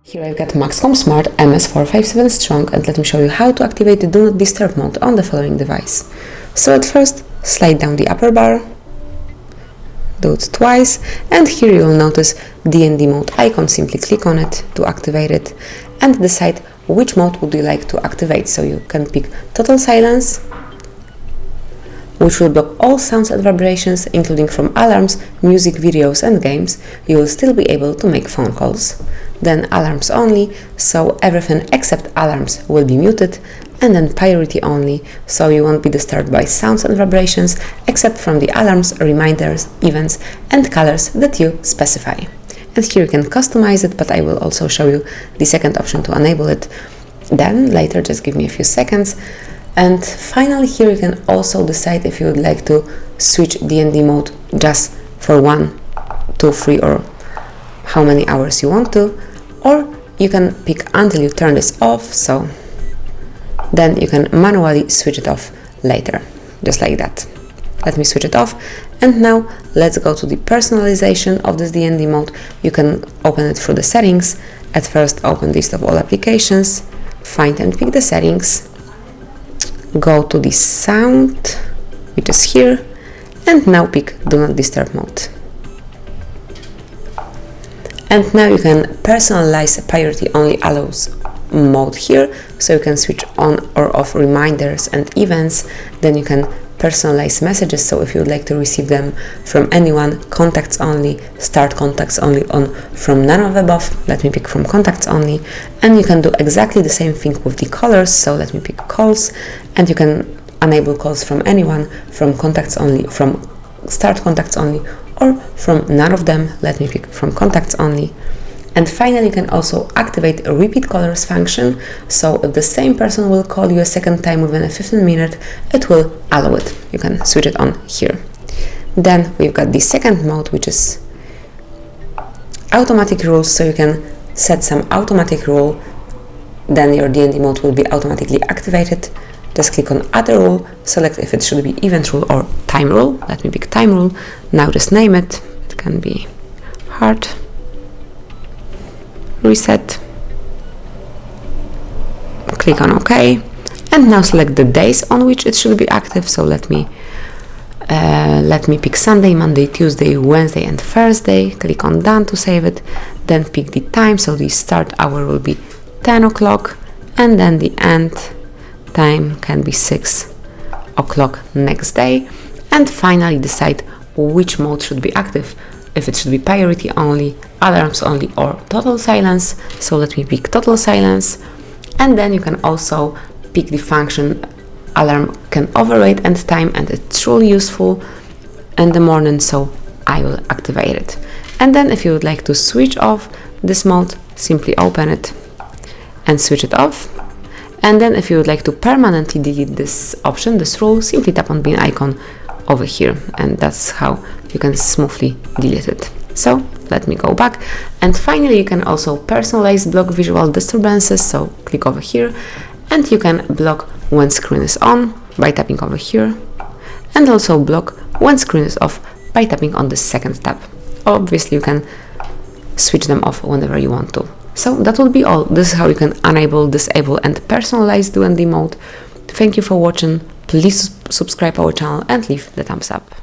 Here I've got MAXCOM Smart MS457 Strong, and let me show you how to activate the Do Not Disturb mode on the following device. So at first, slide down the upper bar, do it twice, and here you will notice DND Mode icon. Simply click on it to activate it and decide which mode would you like to activate. So you can pick Total Silence, which will block all sounds and vibrations, including from alarms, music, videos and games. You will still be able to make phone calls. Then Alarms Only, so everything except alarms will be muted. And then Priority Only, so you won't be disturbed by sounds and vibrations except from the alarms, reminders, events and colors that you specify. And here you can customize it, but I will also show you the second option to enable it then later. Just give me a few seconds. And finally, here you can also decide if you would like to switch DND mode just for 1, 2, 3 or how many hours you want to, or you can pick until you turn this off, so then you can manually switch it off later, just like that. Let me switch it off. And now let's go to the personalization of this DND mode. You can open it through the settings. At first, open list of all applications, find and pick the settings, go to the sound, which is here, and now pick Do Not Disturb mode. And now you can personalize Priority Only Allows mode here, so you can switch on or off reminders and events. Then you can personalize messages, so if you would like to receive them from anyone, contacts only, start contacts only on from none of above. Let me pick from contacts only. And you can do exactly the same thing with the colors, so let me pick calls, and you can enable calls from anyone, from contacts only, from start contacts only, or from none of them. Let me pick from contacts only. And finally, you can also activate a repeat callers function, so if the same person will call you a second time within a 15 minutes, it will allow it. You can switch it on here. Then we've got the second mode, which is automatic rules, so you can set some automatic rule, then your DND mode will be automatically activated. Just click on Add a Rule, select if it should be Event Rule or Time Rule. Let me pick Time Rule. Now just name it. It can be HardReset. Click on OK. And now select the days on which it should be active. So let me pick Sunday, Monday, Tuesday, Wednesday and Thursday. Click on Done to save it. Then pick the time. So the start hour will be 10 o'clock and then the end time can be 6 o'clock next day. And finally decide which mode should be active, if it should be Priority Only, Alarms Only or Total Silence. So let me pick Total Silence. And then you can also pick the function alarm can override end time, and it's truly useful in the morning, so I will activate it. And then if you would like to switch off this mode, simply open it and switch it off. And then if you would like to permanently delete this option, this rule, simply tap on bin icon over here, and that's how you can smoothly delete it. So let me go back. And finally, you can also personalize block visual disturbances, so click over here, and you can block when screen is on by tapping over here, and also block when screen is off by tapping on the second tab. Obviously, you can switch them off whenever you want to. So that will be all. This is how you can enable, disable and personalize DND mode. Thank you for watching. Please subscribe our channel and leave the thumbs up.